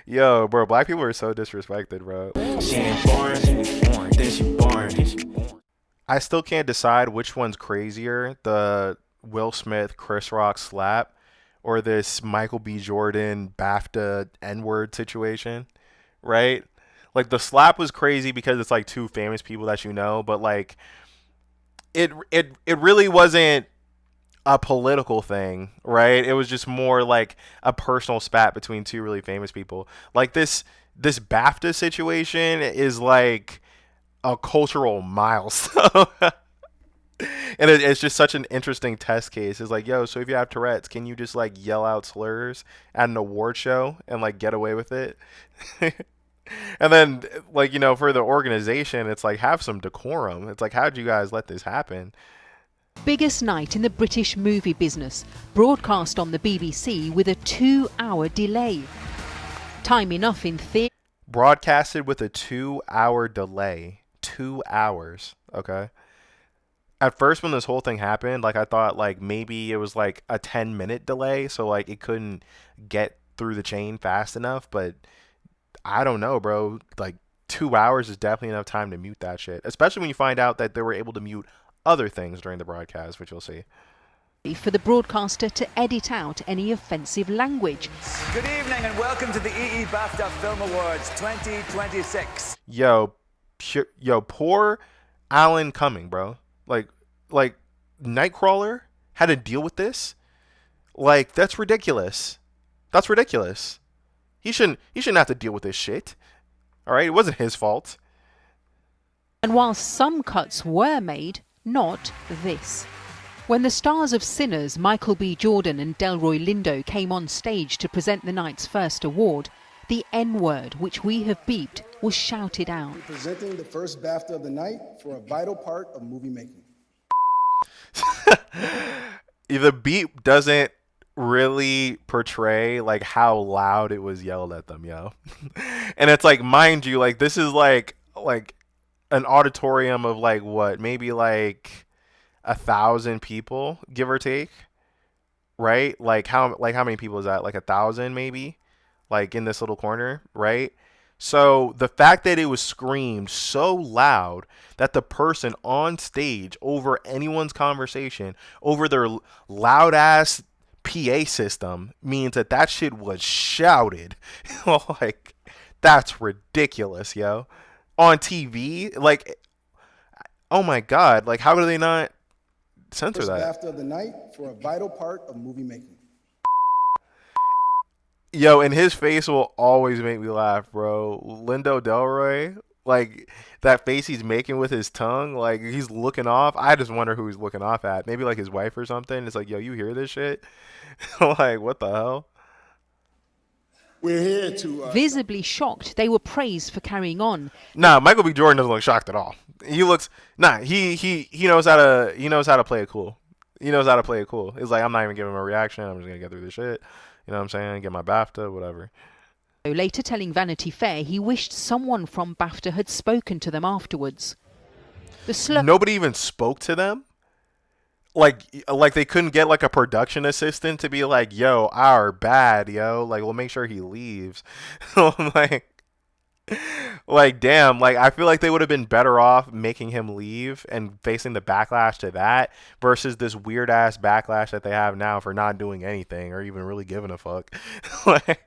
Yo, bro, black people are so disrespected, bro. She ain't born, she was born, then she born, then she born. I still can't decide which one's crazier, the Will Smith Chris Rock slap or this Michael B. Jordan BAFTA N-word situation, right? Like the slap was crazy because it's like two famous people that you know, but like it really wasn't a political thing, right? It was just more like a personal spat between two really famous people. Like this BAFTA situation is like a cultural milestone. And it's just such an interesting test case. It's like, yo, so if you have Tourette's, can you just like yell out slurs at an award show and like get away with it? And then, like, for the organization, it's like, have some decorum. It's like, how'd you guys let this happen? Biggest night in the British movie business, broadcast on the BBC with a 2-hour delay. Time enough in theatre. Broadcasted with a 2-hour delay. 2 hours. Okay. At first, when this whole thing happened, like, I thought, like, maybe it was like a 10-minute delay. So, like, it couldn't get through the chain fast enough. But I don't know, bro. Like, 2 hours is definitely enough time to mute that shit. Especially when you find out that they were able to mute other things during the broadcast, which you'll see. For the broadcaster to edit out any offensive language. Good evening and welcome to the BAFTA Film Awards 2026. Yo, poor Alan Cumming, bro. Like Nightcrawler had to deal with this. Like, that's ridiculous. That's ridiculous. He shouldn't have to deal with this shit. All right, it wasn't his fault. And while some cuts were made, not this. When the stars of Sinners, Michael B. Jordan and Delroy Lindo, came on stage to present the night's first award, the N-word, which we have beeped, was shouted out. Presenting the first BAFTA of the night for a vital part of movie making. The beep doesn't really portray like how loud it was yelled at them, yo. And it's like, mind you, like this is like an auditorium of like what, maybe like 1,000 people, give or take, right? Like how many people is that? Like 1,000 maybe, like in this little corner, right? So the fact that it was screamed so loud that the person on stage over anyone's conversation, over their loud ass PA system, means that shit was shouted. Like, that's ridiculous, yo. On TV, like, oh my god, like how do they not censor First that? BAFTA of the night for a vital part of movie making. Yo, and his face will always make me laugh, bro. Lindo Delroy, like that face he's making with his tongue, like he's looking off. I just wonder who he's looking off at. Maybe like his wife or something. It's like, yo, you hear this shit? Like, what the hell? We're here to Visibly shocked, they were praised for carrying on. Nah, Michael B. Jordan doesn't look shocked at all. He looks he knows how to play it cool. He knows how to play it cool. It's like, I'm not even giving him a reaction. I'm just gonna get through this shit. You know what I'm saying? Get my BAFTA, whatever. Later telling Vanity Fair he wished someone from BAFTA had spoken to them afterwards. Nobody even spoke to them? Like they couldn't get like a production assistant to be like, yo, our bad, yo. Like, we'll make sure he leaves. Like, damn, like I feel like they would have been better off making him leave and facing the backlash to that versus this weird ass backlash that they have now for not doing anything or even really giving a fuck. Like,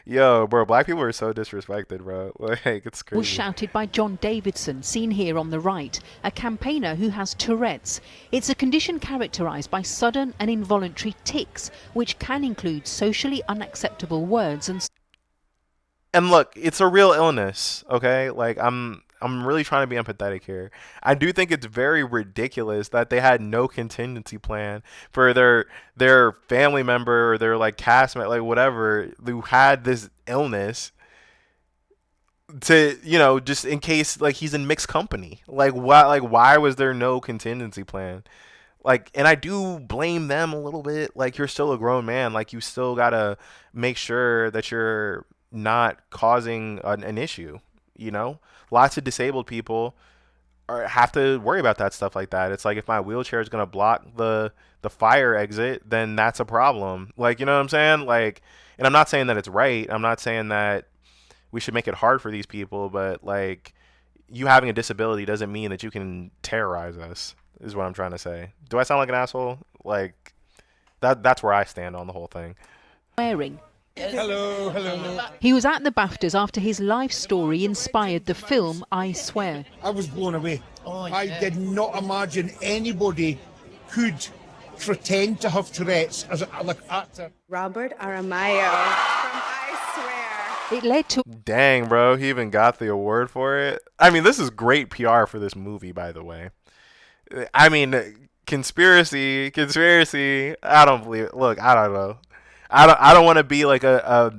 yo, bro, black people are so disrespected, bro. Like, it's crazy. Was shouted by John Davidson, seen here on the right, a campaigner who has Tourette's. It's a condition characterised by sudden and involuntary tics, which can include socially unacceptable words And look, it's a real illness, okay? Like, I'm really trying to be empathetic here. I do think it's very ridiculous that they had no contingency plan for their family member or their like cast member, like whatever, who had this illness to, just in case like he's in mixed company. Like why was there no contingency plan? Like, and I do blame them a little bit. Like, you're still a grown man. Like, you still gotta make sure that you're not causing an issue. Lots of disabled people or have to worry about that stuff like that. It's like if my wheelchair is gonna block the fire exit, then that's a problem. Like, you know what I'm saying? Like, and I'm not saying that it's right. I'm not saying that we should make it hard for these people, but like, you having a disability doesn't mean that you can terrorize us. Is what I'm trying to say. Do I sound like an asshole? Like that's where I stand on the whole thing. Wearing. Hello, hello. He was at the BAFTAs after his life story inspired the film I Swear. I was blown away. I did not imagine anybody could pretend to have Tourette's as an actor. Robert Aramayo from I Swear. It led to Dang, bro, he even got the award for it. I mean, this is great PR for this movie, by the way. I mean, conspiracy. I don't believe it. Look, I don't know. I don't want to be like a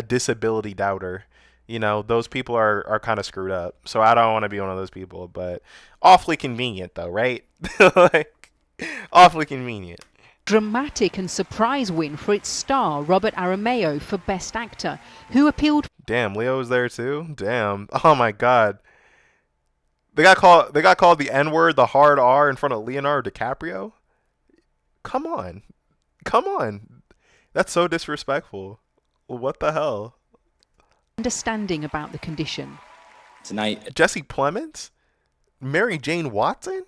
disability doubter. You know, those people are kind of screwed up. So I don't want to be one of those people. But awfully convenient, though, right? Like, awfully convenient. dramatic and surprise win for its star, Robert Aramayo, for Best Actor, who appealed. Damn, Leo was there too. Damn. Oh my God. They got called the N-word, the hard R, in front of Leonardo DiCaprio. Come on. That's so disrespectful. What the hell? Understanding about the condition. Tonight, Jesse Plemons? Mary Jane Watson?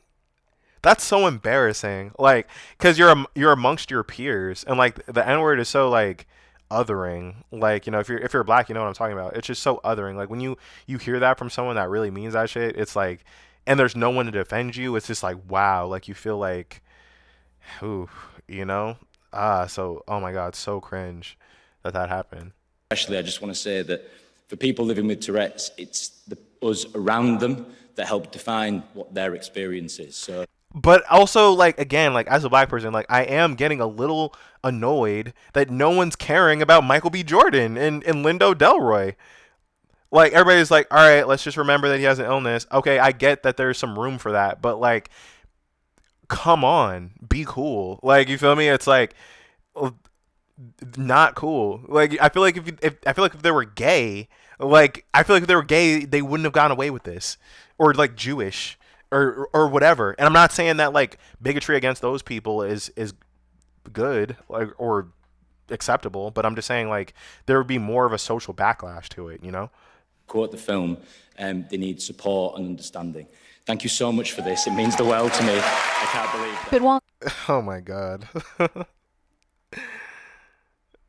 That's so embarrassing. Like, cause you're amongst your peers, and like the N-word is so like othering. Like, you know, if you're black, you know what I'm talking about. It's just so othering. Like when you hear that from someone that really means that shit, it's like, and there's no one to defend you. It's just like, wow. Like you feel like, ooh, you know. So oh my God, so cringe that happened. especially, I just want to say that for people living with Tourette's, it's us around them that help define what their experience is. So. But also, like, again, like, as a black person, like, I am getting a little annoyed that no one's caring about Michael B. Jordan and Lindo Delroy. Like, everybody's like, all right, let's just remember that he has an illness. Okay, I get that there's some room for that, but, like, come on, be cool. Like, you feel me? It's like, not cool. Like, I feel like if they were gay, like, I feel like if they were gay, they wouldn't have gone away with this. Or, like, Jewish. Or whatever. And I'm not saying that like bigotry against those people is good, like, or acceptable, but I'm just saying like there would be more of a social backlash to it, you know? Quote the film, they need support and understanding. Thank you so much for this. It means the world to me. I can't believe that. But while Oh my God.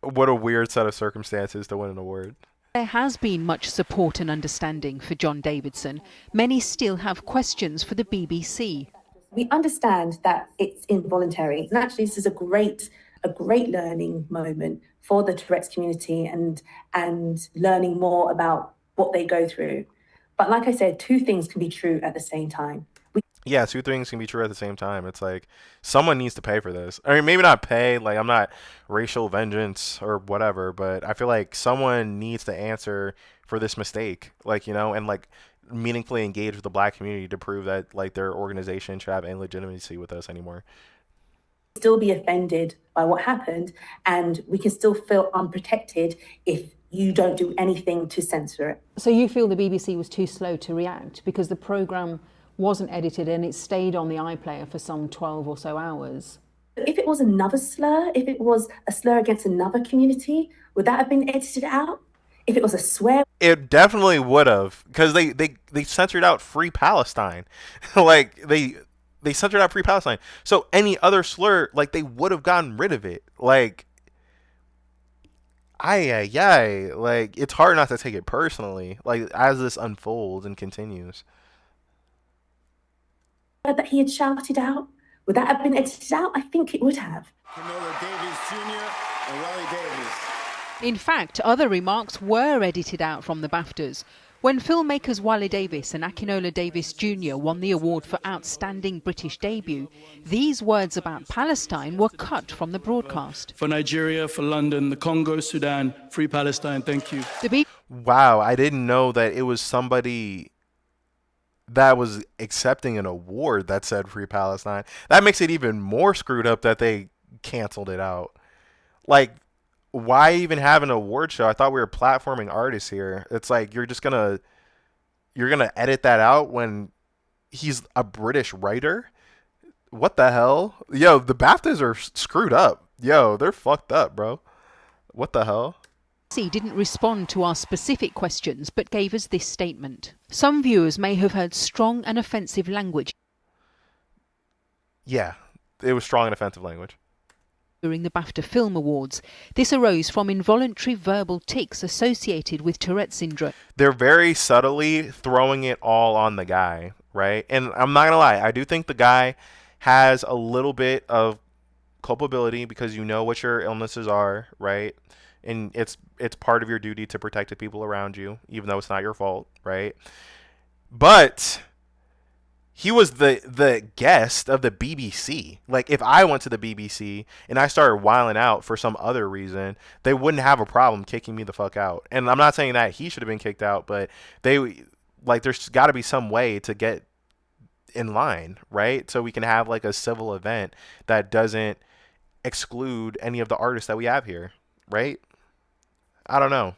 What a weird set of circumstances to win an award. there has been much support and understanding for John Davidson, many still have questions for the BBC. We understand that it's involuntary, and actually this is a great learning moment for the Tourette's community and learning more about what they go through. But like I said, two things can be true at the same time. Yeah, two things can be true at the same time. It's like someone needs to pay for this. I mean, maybe not pay, like I'm not racial vengeance or whatever, but I feel like someone needs to answer for this mistake, like, you know, and like meaningfully engage with the black community to prove that like their organization should have any legitimacy with us anymore. Still be offended by what happened, and we can still feel unprotected if you don't do anything to censor it. So you feel the BBC was too slow to react because the programme wasn't edited and it stayed on the iPlayer for some 12 or so hours? If it was another slur, if it was a slur against another community, would that have been edited out? If it was a swear? It definitely would have, because they censored out Free Palestine. Like they censored out Free Palestine. So any other slur, like they would have gotten rid of it. Like like it's hard not to take it personally, like as this unfolds and continues. That he had shouted out, would that have been edited out? I think it would have. Canola Davis Jr. and Wally Davis. In fact, other remarks were edited out from the BAFTAs. When filmmakers Wally Davis and Akinola Davis Jr. won the award for Outstanding British Debut, these words about Palestine were cut from the broadcast. For Nigeria, for London, the Congo, Sudan, Free Palestine, thank you. Wow, I didn't know that it was somebody that was accepting an award that said Free Palestine. That makes it even more screwed up that they canceled it out. Like, why even have an award show? I thought we were platforming artists here. It's like you're gonna edit that out when he's a British writer. What the hell? Yo, the BAFTAs are screwed up. Yo, they're fucked up, bro. What the hell? Didn't respond to our specific questions, but gave us this statement. Some viewers may have heard strong and offensive language. Yeah, it was strong and offensive language. During the BAFTA Film Awards. This arose from involuntary verbal tics associated with Tourette syndrome. They're very subtly throwing it all on the guy, right? And I'm not going to lie, I do think the guy has a little bit of culpability because you know what your illnesses are, right? And it's part of your duty to protect the people around you, even though it's not your fault, right? But he was the guest of the BBC. Like, if I went to the BBC and I started wilding out for some other reason, they wouldn't have a problem kicking me the fuck out. And I'm not saying that he should have been kicked out, but there's got to be some way to get in line, right? So we can have like a civil event that doesn't exclude any of the artists that we have here, right? I don't know.